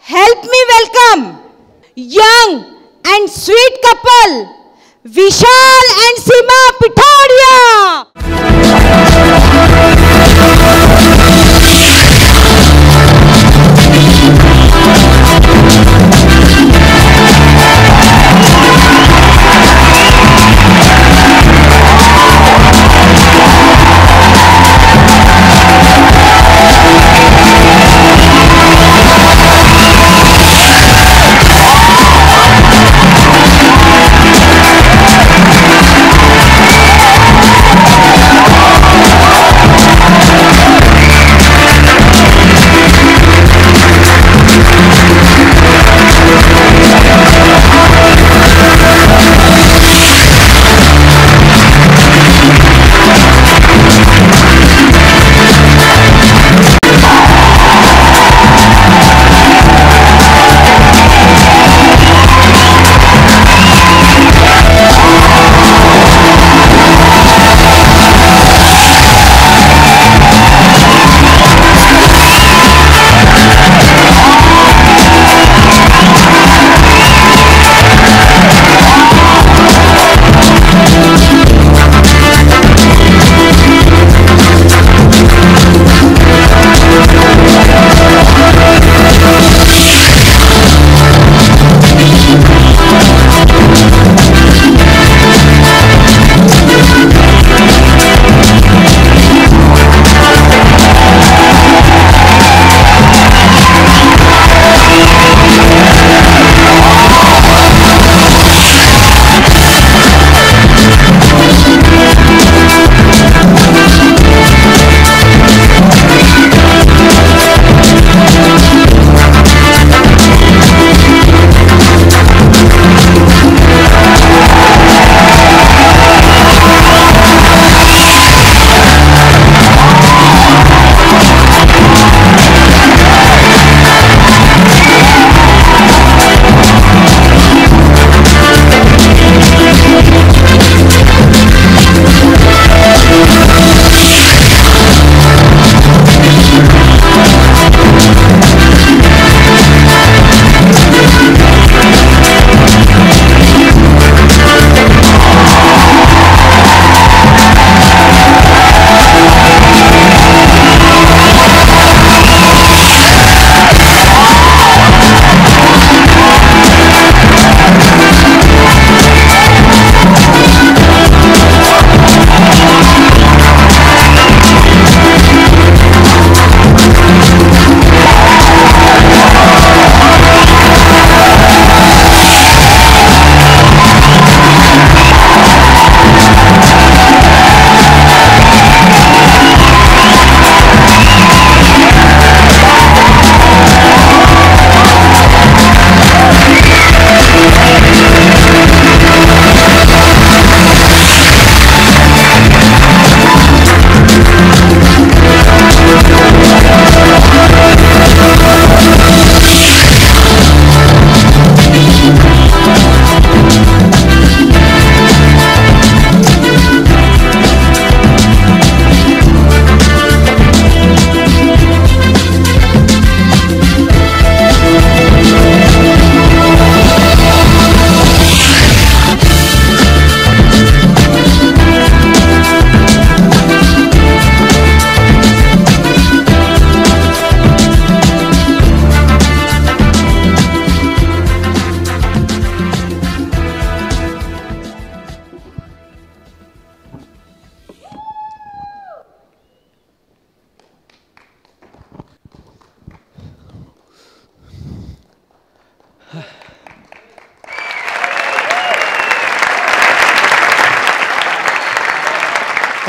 Help me welcome young and sweet couple Vishal and Seema Pithadia.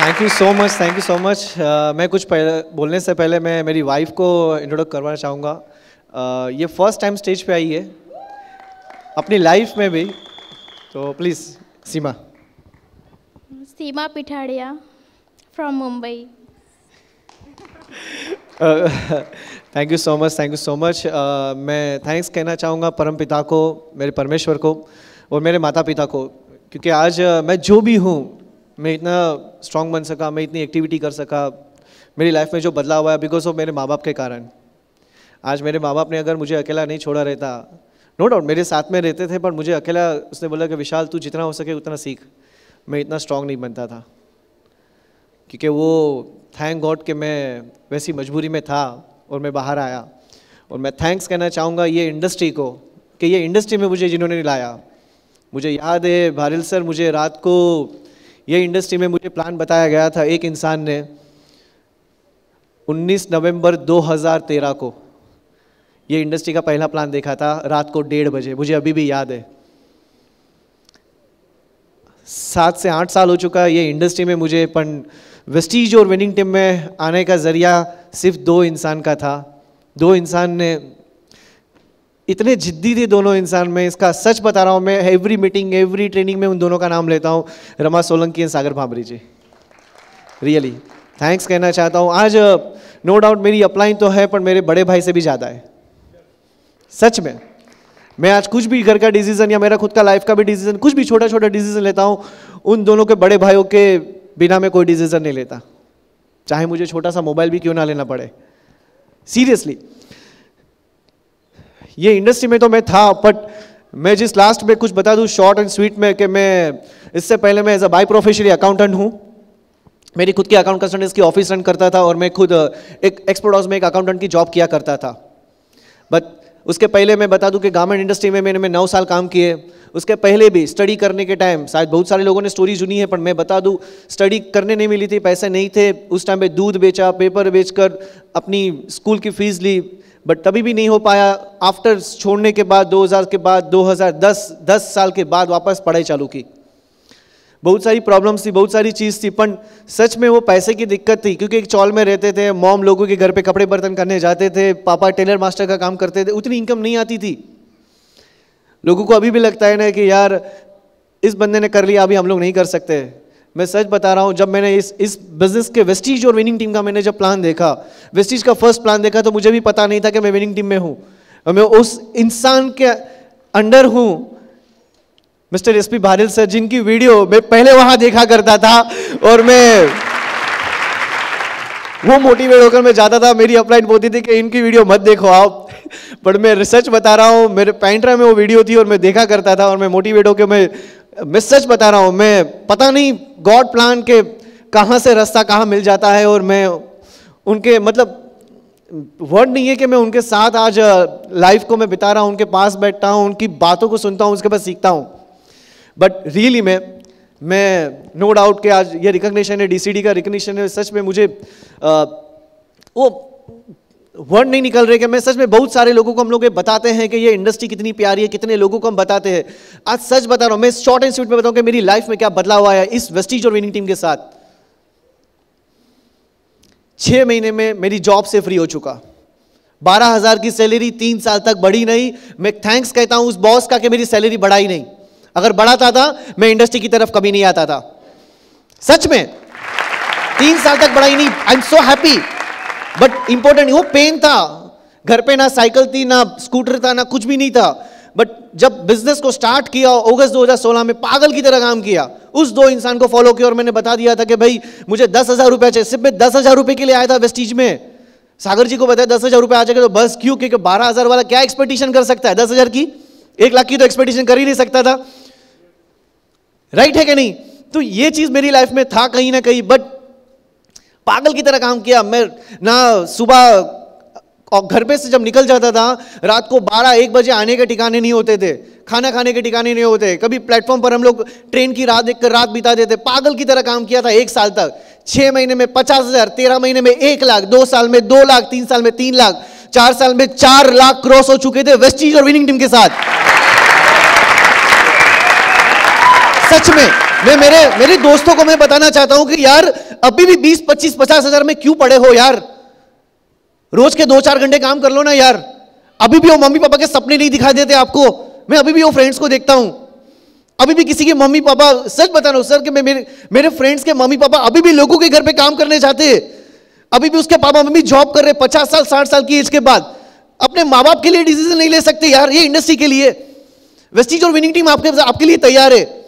Thank you so much, thank you so much. मैं कुछ बोलने से पहले मैं मेरी वाइफ को इंट्रोड्यूस करवाना चाहूँगा। ये फर्स्ट टाइम स्टेज पे आई है अपनी लाइफ में भी, तो please Seema. Seema Pithadiya from Mumbai. Thank you so much, thank you so much. मैं थैंक्स कहना चाहूँगा परम पिता को, मेरे परमेश्वर को और मेरे माता पिता को, क्योंकि आज मैं जो भी हूँ, मैं इतना स्ट्रॉन्ग बन सका, मैं इतनी एक्टिविटी कर सका, मेरी लाइफ में जो बदलाव आया बिकॉज ऑफ मेरे माँ बाप के कारण। आज मेरे माँ बाप ने अगर मुझे अकेला नहीं छोड़ा रहता, नो डाउट मेरे साथ में रहते थे, पर मुझे अकेला उसने बोला कि विशाल तू जितना हो सके उतना सीख, मैं इतना स्ट्रांग नहीं बनता था। क्योंकि वो थैंक गॉड कि मैं वैसी मजबूरी में था और मैं बाहर आया। और मैं थैंक्स कहना चाहूँगा ये इंडस्ट्री को कि ये इंडस्ट्री में मुझे जिन्होंने लाया। मुझे याद है भारिल सर, मुझे रात को ये इंडस्ट्री में मुझे प्लान बताया गया था एक इंसान ने 19 नवंबर 2013 को ये इंडस्ट्री का पहला प्लान देखा था रात को 1:30 बजे, मुझे अभी भी याद है। 7 से 8 साल हो चुका है ये इंडस्ट्री में मुझे, पर वेस्टीज और विनिंग टीम में आने का जरिया सिर्फ 2 इंसान का था। 2 इंसान ने इतने जिद्दी थे दोनों इंसान में, इसका सच बता रहा हूँ मैं, एवरी मीटिंग एवरी ट्रेनिंग में उन दोनों का नाम लेता हूँ, Rama Solanki and Sagar Bhambri ji. Really thanks कहना चाहता हूँ। आज नो डाउट मेरी अपलाइन तो है, पर मेरे बड़े भाई से भी ज़्यादा है। सच में मैं आज कुछ भी घर का डिसीजन या मेरा खुद का लाइफ का भी डिसीजन, कुछ भी छोटा छोटा डिसीजन लेता हूँ, उन दोनों के बड़े भाइयों के बिना मैं कोई डिसीजन नहीं लेता, चाहे मुझे छोटा सा मोबाइल भी क्यों ना लेना पड़े। सीरियसली ये इंडस्ट्री में तो मैं था, बट मैं जिस लास्ट में कुछ बता दूं शॉर्ट एंड स्वीट में, कि मैं इससे पहले मैं as a by professionally accountant हूं। मेरी खुद की अकाउंट कंसल्टेंसी की ऑफिस रन करता था और मैं खुद एक एक्सपोर्ट हाउस में एक अकाउंटेंट की जॉब किया करता था। बट उसके पहले मैं बता दूं कि गारमेंट इंडस्ट्री में मैंने 9 साल काम किए। उसके पहले भी स्टडी करने के टाइम, शायद बहुत सारे लोगों ने स्टोरी सुनी है, पर मैं बता दूं स्टडी करने नहीं मिली थी, पैसे नहीं थे उस टाइम पे, दूध बेचा, पेपर बेचकर अपनी स्कूल की फीस ली, बट तभी भी नहीं हो पाया। आफ्टर छोड़ने के बाद 2000 के बाद 2010 साल के बाद वापस पढ़ाई चालू की। बहुत सारी प्रॉब्लम्स थी, बहुत सारी चीज़ थी, पर सच में वो पैसे की दिक्कत थी, क्योंकि एक चौल में रहते थे, मॉम लोगों के घर पे कपड़े बर्तन करने जाते थे, पापा टेलर मास्टर का काम करते थे, उतनी इनकम नहीं आती थी। लोगों को अभी भी लगता है ना कि यार इस बंदे ने कर लिया, अभी हम लोग नहीं कर सकते। मैं सच बता रहा हूँ, जब मैंने इस बिजनेस के वेस्टीज और विनिंग टीम का मैंने जब प्लान देखा, वेस्टीज का फर्स्ट प्लान देखा, तो मुझे भी पता नहीं था कि मैं विनिंग टीम में हूँ। मैं उस इंसान के अंडर हूँ, मिस्टर एसपी भारिल सर, जिनकी वीडियो मैं पहले वहां देखा करता था और मैं वो मोटिवेट होकर मैं जाता था। मेरी अपलाइन बोलती थी कि इनकी वीडियो मत देखो आप, पर मैं रिसर्च बता रहा हूँ, मेरे पैंट्रा में वो वीडियो थी और मैं देखा करता था और मैं मोटिवेट होकर मैं सच बता रहा हूँ, मैं पता नहीं गॉड प्लान के कहाँ से रास्ता कहाँ मिल जाता है। और मैं उनके मतलब वर्ड नहीं है कि मैं उनके साथ आज लाइफ को मैं बिता रहा हूँ, उनके पास बैठता हूँ, उनकी बातों को सुनता हूँ, उसके बाद सीखता हूँ। बट रियली मैं नो डाउट कि आज ये रिकग्निशन है, डीसीडी का रिकग्निशन है, सच में मुझे वो वर्ड नहीं निकल रहे कि मैं सच में बहुत सारे लोगों को हम लोग ये बताते हैं कि ये इंडस्ट्री कितनी प्यारी है, कितने लोगों को हम बताते हैं। आज सच बता रहा हूँ, मैं शॉर्ट एंड स्वीट में बताऊँ कि मेरी लाइफ में क्या बदलाव आया इस वेस्टीज और विनिंग टीम के साथ। 6 महीने में मेरी जॉब से फ्री हो चुका, 12,000 की सैलरी 3 साल तक बढ़ी नहीं। मैं थैंक्स कहता हूं उस बॉस का कि मेरी सैलरी बढ़ाई नहीं, अगर बढ़ाता था मैं इंडस्ट्री की तरफ कभी नहीं आता था। सच में 3 साल तक बढ़ाई नहीं, I am so happy. But important वो पेन था, घर पे ना साइकिल थी, ना स्कूटर था, ना कुछ भी नहीं था। बट जब बिजनेस को स्टार्ट किया अगस्त 2016 में, पागल की तरह काम किया, उस 2 इंसान को फॉलो किया और मैंने बता दिया था कि भाई मुझे 10,000 रुपए चाहिए। सिर्फ मैं 10,000 रुपए के लिए आया था वेस्टीज में। सागर जी को बताया 10,000 रुपए आ जाएगा तो बस, क्यों? क्योंकि 12,000 वाला क्या एक्सपेक्टेशन कर सकता है? 10,000 की 1 लाख की तो एक्सपेक्टेशन कर ही नहीं सकता था, राइट है कि नहीं? तो ये चीज मेरी लाइफ में था कहीं ना कहीं। बट पागल की तरह काम किया मैं, ना सुबह और घर पे से जब निकल जाता था रात को 12-1 बजे आने के ठिकाने नहीं होते थे, खाना खाने के ठिकाने नहीं होते। कभी प्लेटफॉर्म पर हम लोग ट्रेन की राह देखकर रात बिता देते। पागल की तरह काम किया था 1 साल तक। 6 महीने में 50,000, 13 महीने में 1 लाख, 2 साल में 2 लाख, 3 साल में 3 लाख, 4 साल में 4 लाख क्रॉस हो चुके थे वेस्टीज और विनिंग टीम के साथ। सच में मैं मेरे दोस्तों को मैं बताना चाहता हूं कि यार अभी भी 20, 25, 50,000 में क्यों पड़े हो यार? रोज के 2-4 घंटे काम कर लो ना यार। अभी भी वो मम्मी पापा के सपने नहीं दिखाई देते आपको? मैं अभी भी वो फ्रेंड्स को देखता हूं, अभी भी किसी के मम्मी पापा, सच बता रहा हूं सर कि मैं मेरे फ्रेंड्स के मम्मी पापा अभी भी लोगों के घर पे काम करने जाते हैं। अभी भी उसके पापा मम्मी जॉब कर रहे 50 साल 60 साल की एज के बाद। अपने माँ बाप के लिए डिसीजन नहीं ले सकते यार, ये इंडस्ट्री के लिए। वेस्टीज और विनिंग टीम आपके लिए तैयार है।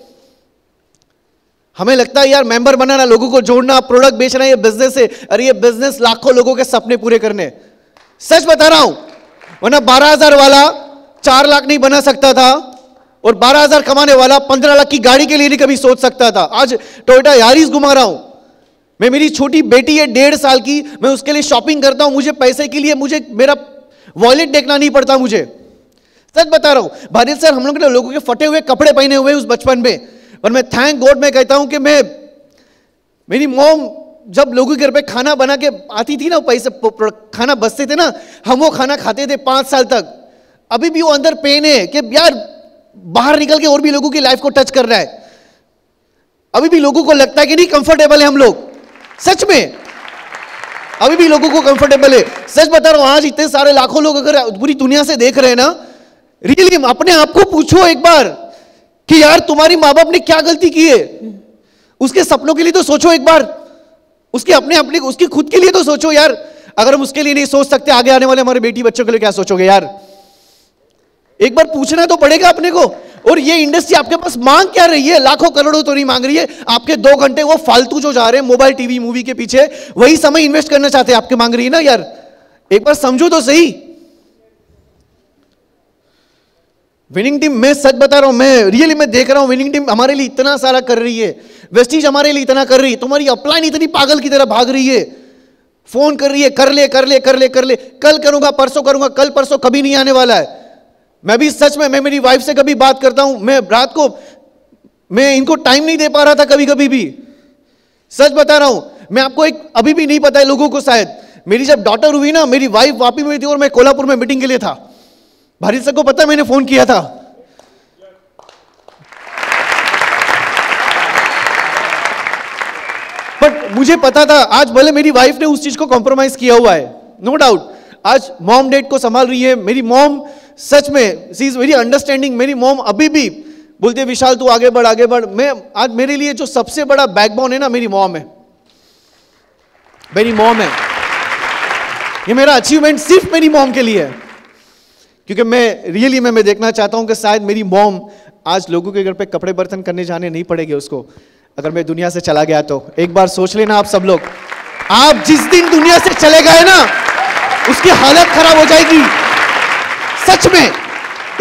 हमें लगता है यार मेंबर बनाना, लोगों को जोड़ना, प्रोडक्ट बेचना ये बिजनेस है। अरे ये बिजनेस लाखों लोगों के सपने पूरे करने। सच बता रहा हूं, वरना 12,000 वाला 4 लाख नहीं बना सकता था, और 12,000 कमाने वाला 15 लाख की गाड़ी के लिए नहीं कभी सोच सकता था। आज टोयोटा यारिस घुमा रहा हूं मैं, मेरी छोटी बेटी है 1.5 साल की, मैं उसके लिए शॉपिंग करता हूं, मुझे पैसे के लिए मुझे मेरा वॉलेट देखना नहीं पड़ता मुझे। सच बता रहा हूं भारत सर, हम लोग ने लोगों के फटे हुए कपड़े पहने हुए उस बचपन में, और मैं थैंक गॉड मैं कहता हूं कि मेरी मॉम जब लोगों के घर पे खाना बना के आती थी ना, पैसे खाना बचते थे ना, हम वो खाना खाते थे 5 साल तक। अभी भी वो अंदर पेन है कि यार बाहर निकल के और भी लोगों की लाइफ को टच कर रहा है। अभी भी लोगों को लगता है कि नहीं कंफर्टेबल है हम लोग, सच में अभी भी लोगों को कंफर्टेबल है। सच बता रहा हूं, आज इतने सारे लाखों लोग अगर पूरी दुनिया से देख रहे हैं ना, रियली अपने आप को पूछो एक बार कि यार तुम्हारी माँ बाप ने क्या गलती की है। उसके सपनों के लिए तो सोचो एक बार, उसके अपने उसके खुद के लिए तो सोचो यार। अगर हम उसके लिए नहीं सोच सकते, आगे आने वाले हमारे बेटी बच्चों के लिए क्या सोचोगे यार? एक बार पूछना तो पड़ेगा अपने को। और ये इंडस्ट्री आपके पास मांग क्या रही है? लाखों करोड़ों तो नहीं मांग रही है, आपके 2 घंटे वो फालतू जो जा रहे हैं मोबाइल टीवी मूवी के पीछे, वही समय इन्वेस्ट करना चाहते हैं, आपके मांग रही है ना यार। एक बार समझो तो सही। विनिंग टीम, मैं सच बता रहा हूं, मैं रियली मैं देख रहा हूं विनिंग टीम हमारे लिए इतना सारा कर रही है, वेस्टीज हमारे लिए इतना कर रही है, तुम्हारी अपलाइन इतनी पागल की तरह भाग रही है, फोन कर रही है, कर ले कर ले कर ले कर ले, कल करूंगा परसों करूंगा, कल परसों कभी नहीं आने वाला है। मैं भी सच में, मैं मेरी वाइफ से कभी बात करता हूं, मैं रात को मैं इनको टाइम नहीं दे पा रहा था कभी कभी भी, सच बता रहा हूं। मैं आपको एक अभी भी नहीं पता है लोगों को शायद, मेरी जब डॉटर हुई ना, मेरी वाइफ वापी में थी और मैं कोल्हापुर में मीटिंग के लिए था। भारत सर को पता है मैंने फोन किया था। बट मुझे पता था, आज भले मेरी वाइफ ने उस चीज को कॉम्प्रोमाइज किया हुआ है, नो डाउट। आज मॉम डैड को संभाल रही है मेरी मॉम, सच में शी इज वेरी अंडरस्टैंडिंग। मेरी मॉम अभी भी बोलती है विशाल तू आगे बढ़ आगे बढ़। मैं आज मेरे लिए जो सबसे बड़ा बैकबोन है ना, मेरी मॉम है, मेरी मॉम है। ये मेरा अचीवमेंट सिर्फ मेरी मॉम के लिए है, क्योंकि मैं रियली मैं देखना चाहता हूं कि शायद मेरी मॉम आज लोगों के घर पे कपड़े बर्तन करने जाने नहीं पड़ेंगे उसको, अगर मैं दुनिया से चला गया तो। एक बार सोच लेना आप सब लोग, आप जिस दिन दुनिया से चले गए ना, उसकी हालत खराब हो जाएगी सच में।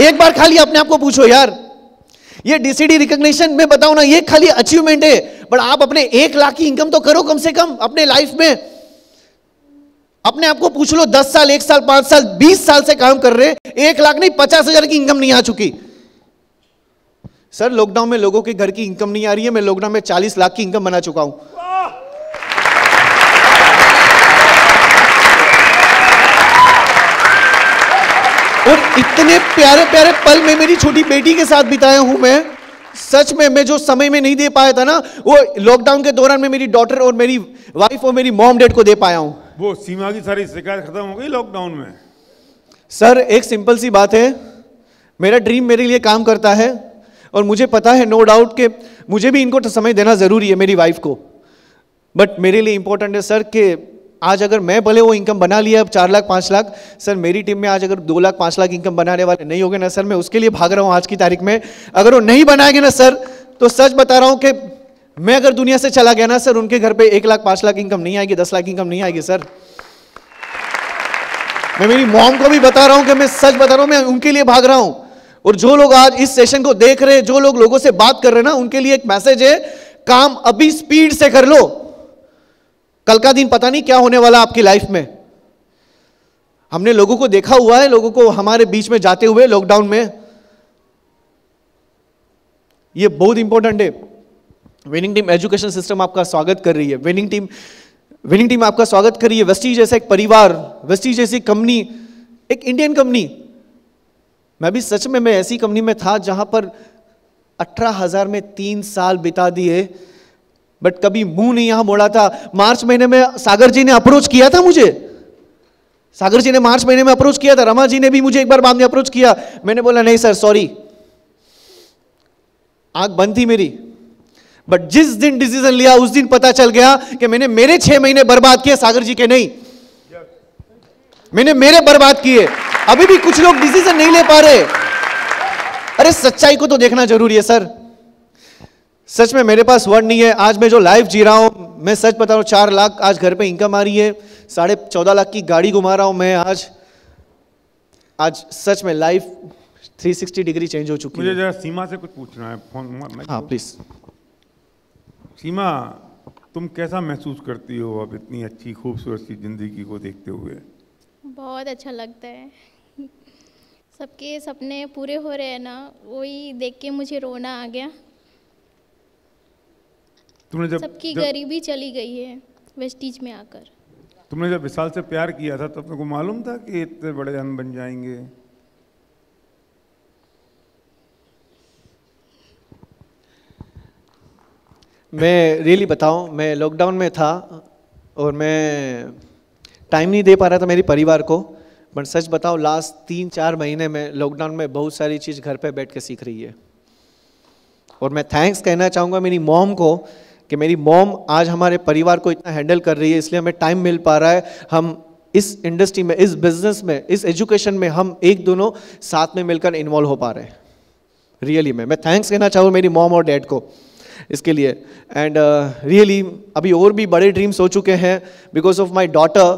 एक बार खाली अपने आप को पूछो यार, ये डीसीडी रिकॉग्निशन में बताओ ना, ये खाली अचीवमेंट है, बट आप अपने 1 लाख की इनकम तो करो कम से कम अपने लाइफ में। अपने आप को पूछ लो, 10 साल 1 साल 5 साल 20 साल से काम कर रहे, 1 लाख नहीं 50,000 की इनकम नहीं आ चुकी। सर लॉकडाउन में लोगों के घर की इनकम नहीं आ रही है, मैं लॉकडाउन में 40 लाख की इनकम बना चुका हूं। और इतने प्यारे प्यारे पल में मेरी छोटी बेटी के साथ बिताया हूं मैं, सच में। मैं जो समय में नहीं दे पाया था ना, वो लॉकडाउन के दौरान में मेरी डॉटर और मेरी वाइफ और मेरी मॉम डैड को दे पाया हूं। वो सीमा की सारी शिकायत खत्म हो गई लॉकडाउन में? सर एक सिंपल सी बात है, मेरा ड्रीम मेरे लिए काम करता है, और मुझे पता है नो डाउट कि मुझे भी इनको समय देना जरूरी है, मेरी वाइफ को। बट मेरे लिए इंपॉर्टेंट है सर कि आज अगर मैं भले वो इनकम बना लिया अब 4 लाख 5 लाख, सर मेरी टीम में आज अगर 2 लाख 5 लाख इनकम बनाने वाले नहीं होंगे ना सर, मैं उसके लिए भाग रहा हूं आज की तारीख में। अगर वो नहीं बनाएंगे ना सर, तो सच बता रहा हूं कि मैं अगर दुनिया से चला गया ना सर, उनके घर पे 1 लाख 5 लाख इनकम नहीं आएगी, 10 लाख इनकम नहीं आएगी सर। मैं मेरी मॉम को भी बता रहा हूं कि मैं सच बता रहा हूं, मैं उनके लिए भाग रहा हूं। और जो लोग आज इस सेशन को देख रहे हैं, जो लोग लोगों से बात कर रहे हैं ना, उनके लिए एक मैसेज है, काम अभी स्पीड से कर लो, कल का दिन पता नहीं क्या होने वाला आपकी लाइफ में। हमने लोगों को देखा हुआ है, लोगों को हमारे बीच में जाते हुए लॉकडाउन में। ये बहुत इंपॉर्टेंट है। विनिंग टीम एजुकेशन सिस्टम आपका स्वागत कर रही है, विनिंग टीम आपका स्वागत कर रही है। वेस्टीज जैसा एक परिवार, वेस्टीज जैसी कंपनी, एक इंडियन कंपनी। मैं भी सच में मैं ऐसी कंपनी में था जहां पर 18,000 में 3 साल बिता दिए, बट कभी मुंह नहीं यहां मोड़ा था। मार्च महीने में सागर जी ने अप्रोच किया था मुझे, सागर जी ने मार्च महीने में अप्रोच किया था, रमा जी ने भी मुझे एक बार बाद में अप्रोच किया। मैंने बोला नहीं सर सॉरी, आंख बंद थी मेरी। बट जिस दिन डिसीजन लिया उस दिन पता चल गया कि मैंने मेरे 6 महीने बर्बाद किए, सागर जी के नहीं, मैंने मेरे बर्बाद किए। अभी भी कुछ लोग डिसीजन नहीं ले पा रहे। अरे सच्चाई को तो देखना जरूरी है सर। सच में मेरे पास वर्ड नहीं है। आज मैं जो लाइफ जी रहा हूं, मैं सच बता रहा हूं, 4 लाख आज घर पे इनकम आ रही है, 14.5 लाख की गाड़ी घुमा रहा हूं मैं। आज सच में लाइफ 360 डिग्री चेंज हो चुकी मुझे है। जरा सीमा से कुछ पूछना है फोन। हाँ प्लीज। सीमा, तुम कैसा महसूस करती हो अब इतनी अच्छी खूबसूरत सी जिंदगी को देखते हुए? बहुत अच्छा लगता है। सबके सपने पूरे हो रहे हैं ना, वही देख के मुझे रोना आ गया। तुमने सबकी गरीबी चली गई है वेस्टीज में आकर। तुमने जब विशाल से प्यार किया था तब तुमको मालूम था कि इतने बड़े जन बन जाएंगे? मैं रियली बताऊं, मैं लॉकडाउन में था और मैं टाइम नहीं दे पा रहा था मेरे परिवार को। बट सच बताओ, लास्ट 3-4 महीने में लॉकडाउन में बहुत सारी चीज़ घर पे बैठ के सीख रही है। और मैं थैंक्स कहना चाहूँगा मेरी मॉम को कि मेरी मॉम आज हमारे परिवार को इतना हैंडल कर रही है, इसलिए हमें टाइम मिल पा रहा है। हम इस इंडस्ट्री में, इस बिजनेस में, इस एजुकेशन में हम एक दोनों साथ में मिलकर इन्वॉल्व हो पा रहे हैं। रियली मैं थैंक्स कहना चाहूँ मेरी मॉम और डैड को इसके लिए। एंड रियली अभी और भी बड़े ड्रीम्स हो चुके हैं बिकॉज ऑफ माई डॉटर।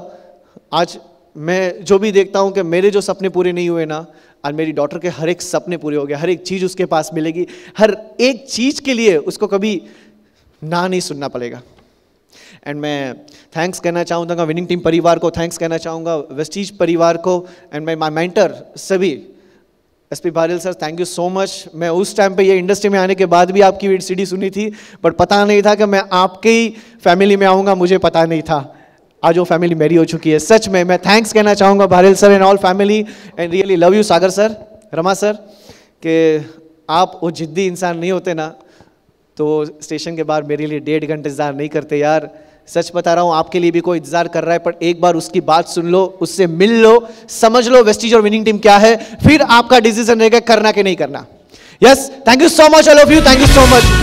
आज मैं जो भी देखता हूँ कि मेरे जो सपने पूरे नहीं हुए ना, आज मेरी डॉटर के हर एक सपने पूरे हो गए। हर एक चीज़ उसके पास मिलेगी, हर एक चीज़ के लिए उसको कभी ना नहीं सुनना पड़ेगा। एंड मैं थैंक्स कहना चाहूँगा विनिंग टीम परिवार को, थैंक्स कहना चाहूँगा वेस्टीज परिवार को, एंड माई मेंटर सभी SP Baril sir, thank you so much. मैं उस टाइम पे ये इंडस्ट्री में आने के बाद भी आपकी सीडी सुनी थी, बट पता नहीं था कि मैं आपके ही फैमिली में आऊँगा, मुझे पता नहीं था। आज वो फैमिली मेरी हो चुकी है। सच में मैं थैंक्स कहना चाहूँगा Baril sir and all family, and really love you Sagar sir, Rama sir, कि आप वो जिद्दी इंसान नहीं होते ना तो स्टेशन के बाहर मेरे लिए 1.5 घंटे इंतजार नहीं करते यार। सच बता रहा हूँ, आपके लिए भी कोई इंतजार कर रहा है, पर एक बार उसकी बात सुन लो, उससे मिल लो, समझ लो वेस्टीज और विनिंग टीम क्या है, फिर आपका डिसीजन रहेगा करना कि नहीं करना। Yes, thank you so much all of you, thank you so much.